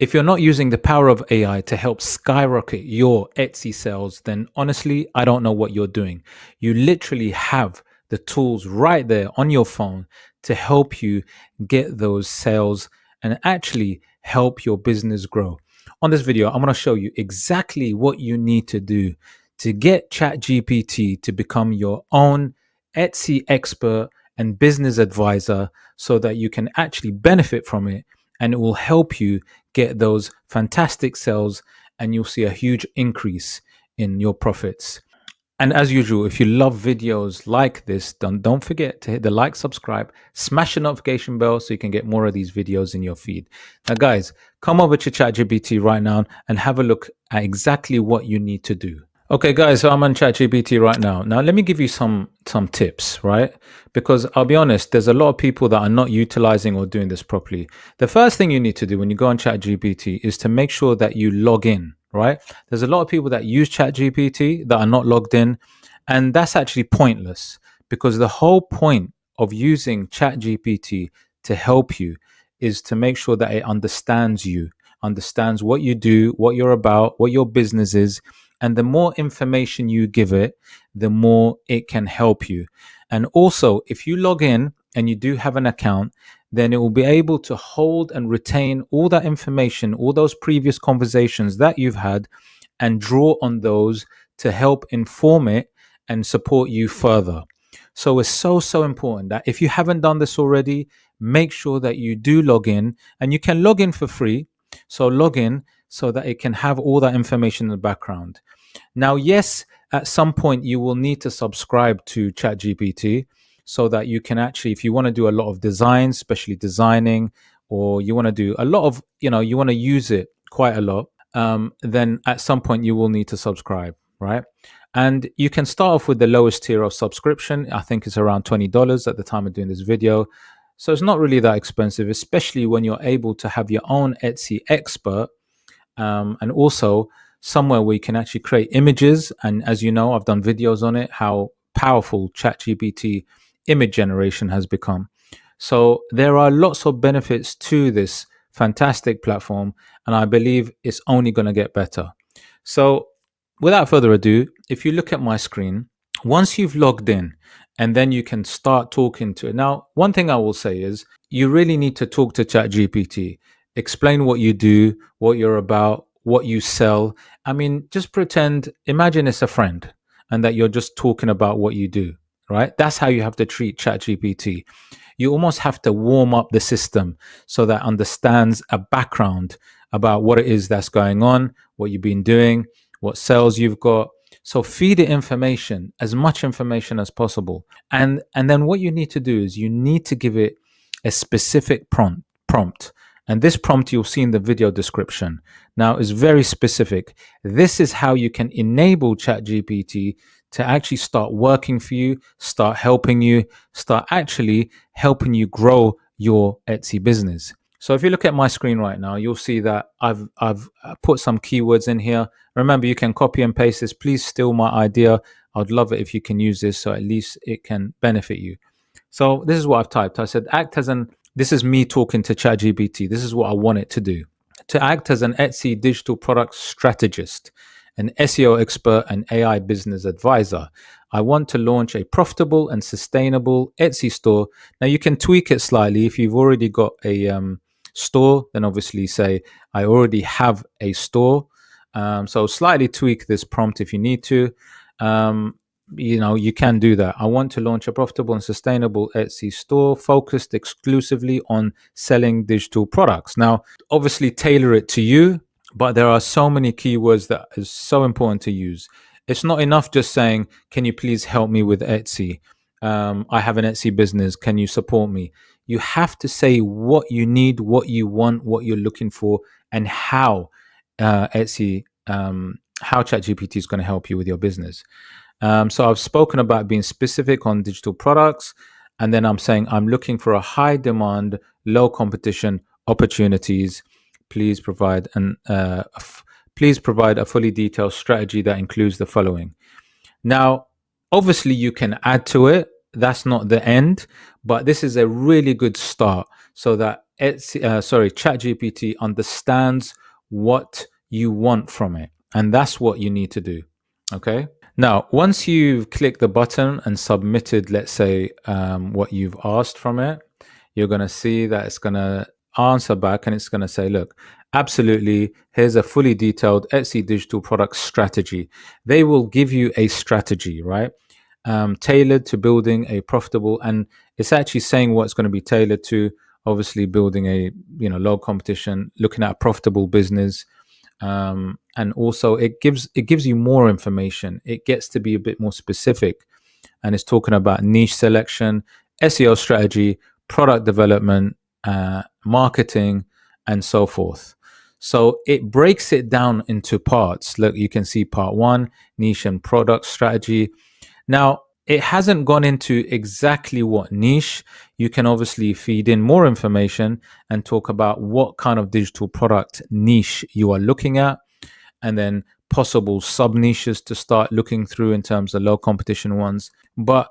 If you're not using the power of AI to help skyrocket your Etsy sales, then honestly, I don't know what you're doing. You literally have the tools right there on your phone to help you get those sales and actually help your business grow. On this video, I'm going to show you exactly what you need to do to get ChatGPT to become your own Etsy expert and business advisor so that you can actually benefit from it, and it will help you get those fantastic sales, and you'll see a huge increase in your profits. And as usual, if you love videos like this, don't forget to hit the like, subscribe, smash the notification bell so you can get more of these videos in your feed. Now, guys, come over to ChatGPT right now and have a look at exactly what you need to do. Okay, guys, so I'm on ChatGPT right now. Now, let me give you some tips, right? Because I'll be honest, there's a lot of people that are not utilizing or doing this properly. The first thing you need to do when you go on ChatGPT is to make sure that you log in, right? There's a lot of people that use ChatGPT that are not logged in, and that's actually pointless, because the whole point of using ChatGPT to help you is to make sure that it understands you, understands what you do, what you're about, what your business is. And the more information you give it, the more it can help you. And also, if you log in and you do have an account, then it will be able to hold and retain all that information, all those previous conversations that you've had, and draw on those to help inform it and support you further. So it's so important that if you haven't done this already, make sure that you do log in, and you can log in for free. So log in so that it can have all that information in the background. Now, yes, at some point you will need to subscribe to ChatGPT so that you can actually, if you want to do a lot of designs, especially designing, or you want to do a lot of, you want to use it quite a lot, then at some point you will need to subscribe, right? And you can start off with the lowest tier of subscription. I think it's around $20 at the time of doing this video. So it's not really that expensive, especially when you're able to have your own Etsy expert, and also somewhere where you can actually create images. And as you know, I've done videos on it, how powerful ChatGPT image generation has become. So there are lots of benefits to this fantastic platform, and I believe it's only going to get better. So without further ado, if you look at my screen, once you've logged in, and then you can start talking to it. Now, one thing I will say is you really need to talk to ChatGPT. Explain what you do, what you're about, what you sell. I mean, just imagine it's a friend and that you're just talking about what you do, right? That's how you have to treat ChatGPT. You almost have to warm up the system so that it understands a background about what it is that's going on, what you've been doing, what sales you've got. So feed it information, as much information as possible. And then what you need to do is you need to give it a specific prompt. And this prompt you'll see in the video description now is very specific. This is how you can enable ChatGPT to actually start working for you, start helping you, start actually helping you grow your Etsy business. So if you look at my screen right now, you'll see that I've put some keywords in here. Remember, you can copy and paste this. Please steal my idea. I'd love it if you can use this so at least it can benefit you. So this is what I've typed. I said, this is me talking to ChatGPT. This is what I want it to do. To act as an Etsy digital product strategist, an SEO expert, and AI business advisor. I want to launch a profitable and sustainable Etsy store. Now you can tweak it slightly. If you've already got a store, then obviously say, I already have a store. So slightly tweak this prompt if you need to. You can do that. I want to launch a profitable and sustainable Etsy store focused exclusively on selling digital products. Now, obviously tailor it to you, but there are so many keywords that is so important to use. It's not enough just saying, can you please help me with Etsy? I have an Etsy business. Can you support me? You have to say what you need, what you want, what you're looking for, and how how ChatGPT is going to help you with your business. So I've spoken about being specific on digital products, and then I'm saying I'm looking for a high demand, low competition opportunities. Please provide a fully detailed strategy that includes the following. Now, obviously, you can add to it. That's not the end, but this is a really good start so that ChatGPT understands what you want from it, and that's what you need to do. Okay. Now, once you've clicked the button and submitted, let's say, what you've asked from it, you're going to see that it's going to answer back and it's going to say, look, absolutely, here's a fully detailed Etsy digital product strategy. They will give you a strategy, right? Tailored to building a profitable, and it's actually saying what it's going to be tailored to. Obviously, building a low competition, looking at a profitable business, and also it gives you more information. It gets to be a bit more specific, and it's talking about niche selection, SEO strategy, product development, marketing, and so forth. So it breaks it down into parts. Look, you can see part one, niche and product strategy. Now, it hasn't gone into exactly what niche. You can obviously feed in more information and talk about what kind of digital product niche you are looking at, and then possible sub niches to start looking through in terms of low competition ones. But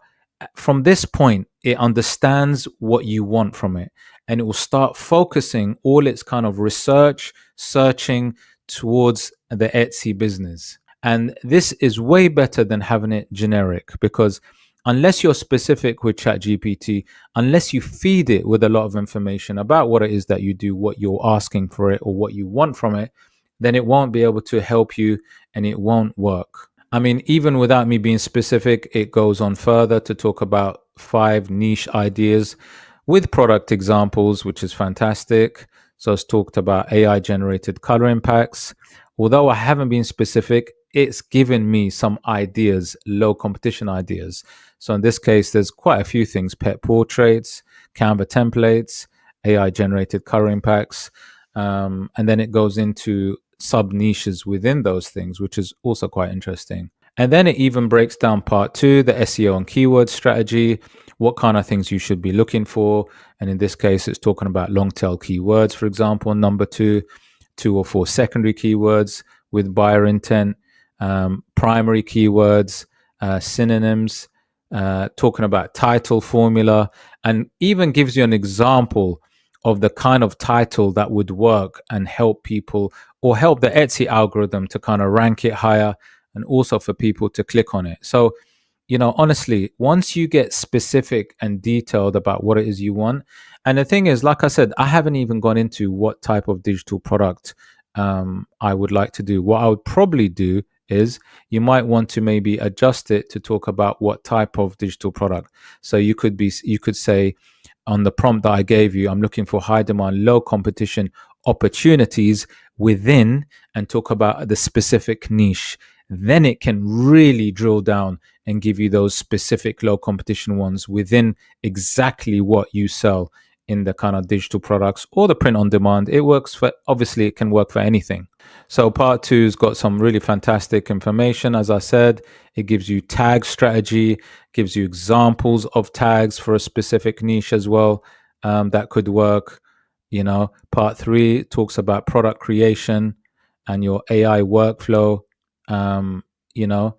from this point, it understands what you want from it, and it will start focusing all its kind of research, searching towards the Etsy business. And this is way better than having it generic, because unless you're specific with ChatGPT, unless you feed it with a lot of information about what it is that you do, what you're asking for it, or what you want from it, then it won't be able to help you and it won't work. I mean, even without me being specific, it goes on further to talk about 5 niche ideas with product examples, which is fantastic. So it's talked about AI generated color impacts. Although I haven't been specific, it's given me some ideas, low competition ideas. So in this case, there's quite a few things: pet portraits, Canva templates, AI generated color impacts. And then it goes into sub niches within those things, which is also quite interesting. And then it even breaks down part two, the SEO and keyword strategy, what kind of things you should be looking for. And in this case, it's talking about long tail keywords, for example, number two or four secondary keywords with buyer intent, primary keywords, synonyms, talking about title formula, and even gives you an example of the kind of title that would work and help people, or help the Etsy algorithm to kind of rank it higher, and also for people to click on it. So, honestly, once you get specific and detailed about what it is you want, and the thing is, like I said, I haven't even gone into what type of digital product I would like to do. What I would probably do is, you might want to maybe adjust it to talk about what type of digital product. So you could say, on the prompt that I gave you, I'm looking for high demand, low competition opportunities within, and talk about the specific niche. Then it can really drill down and give you those specific low competition ones within exactly what you sell in the kind of digital products or the print on demand. It works for, obviously, it can work for anything. So part two's got some really fantastic information. As I said, it gives you tag strategy, gives you examples of tags for a specific niche as well, that could work. Part three talks about product creation and your AI workflow. Um, you know,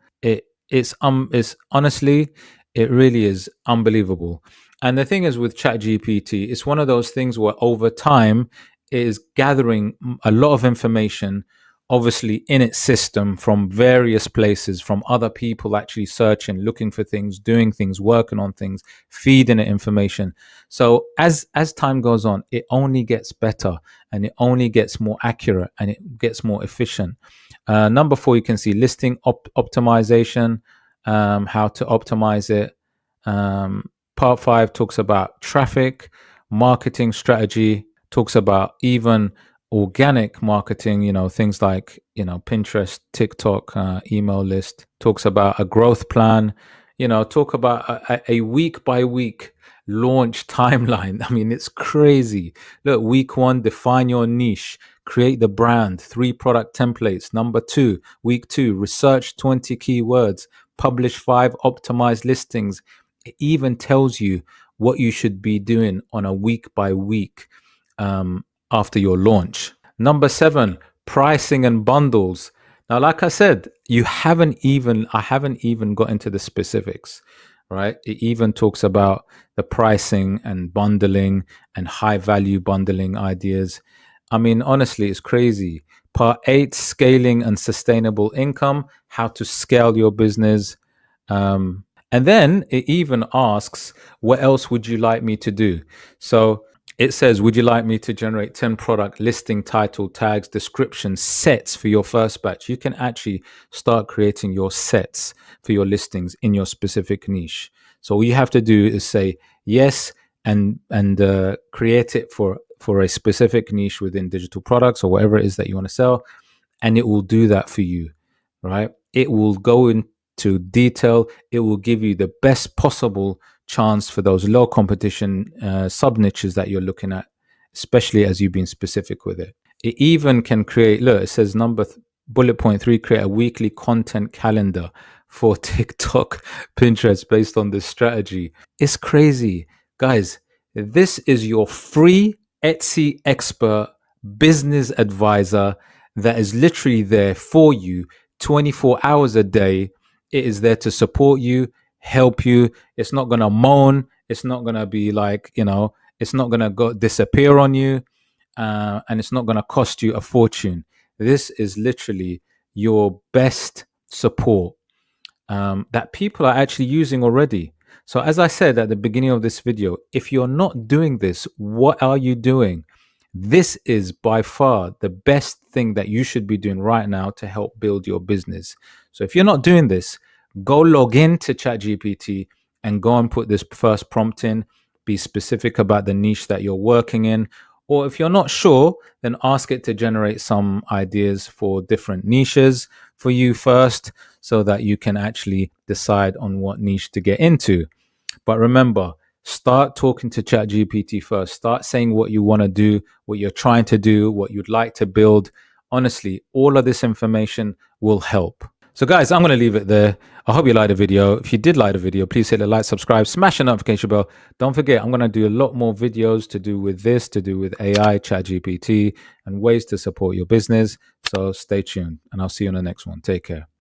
it's honestly, it really is unbelievable. And the thing is, with ChatGPT, it's one of those things where over time it is gathering a lot of information, obviously in its system, from various places, from other people actually searching, looking for things, doing things, working on things, feeding it information. So as time goes on, it only gets better, and it only gets more accurate, and it gets more efficient. Number 4, you can see listing optimization, how to optimize it. Part 5 talks about traffic, marketing strategy, talks about even organic marketing, things like, Pinterest, TikTok, email list, talks about a growth plan, talk about a week by week launch timeline. I mean, it's crazy. Look, week 1, define your niche, create the brand, 3 product templates. Number 2, week 2, research 20 keywords, publish 5 optimized listings. It even tells you what you should be doing on a week by week after your launch. Number 7, pricing and bundles. Now, like I said, I haven't even got into the specifics, right? It even talks about the pricing and bundling and high value bundling ideas. I mean, honestly, it's crazy. Part 8, scaling and sustainable income, how to scale your business. And then it even asks, what else would you like me to do? So it says, would you like me to generate 10 product listing, title, tags, description, sets for your first batch? You can actually start creating your sets for your listings in your specific niche. So all you have to do is say yes and create it for a specific niche within digital products or whatever it is that you want to sell, and it will do that for you, right? It will go into detail. It will give you the best possible chance for those low competition sub niches that you're looking at, especially as you've been specific with it. It even can create, look, it says bullet point 3, create a weekly content calendar for TikTok, Pinterest based on this strategy. It's crazy. Guys, this is your free Etsy expert business advisor that is literally there for you 24 hours a day. It is there to support you, help you. It's not going to moan. It's not going to be like, it's not going to go disappear on you. And it's not going to cost you a fortune. This is literally your best support that people are actually using already. So as I said at the beginning of this video, if you're not doing this, what are you doing? This is by far the best thing that you should be doing right now to help build your business. So if you're not doing this, go log into ChatGPT and go and put this first prompt in. Be specific about the niche that you're working in. Or if you're not sure, then ask it to generate some ideas for different niches for you first, so that you can actually decide on what niche to get into. But remember, start talking to ChatGPT first. Start saying what you want to do, what you're trying to do, what you'd like to build. Honestly, all of this information will help. So guys, I'm going to leave it there. I hope you liked the video. If you did like the video, please hit the like, subscribe, smash the notification bell. Don't forget, I'm going to do a lot more videos to do with this, to do with AI, ChatGPT, and ways to support your business. So stay tuned, and I'll see you on the next one. Take care.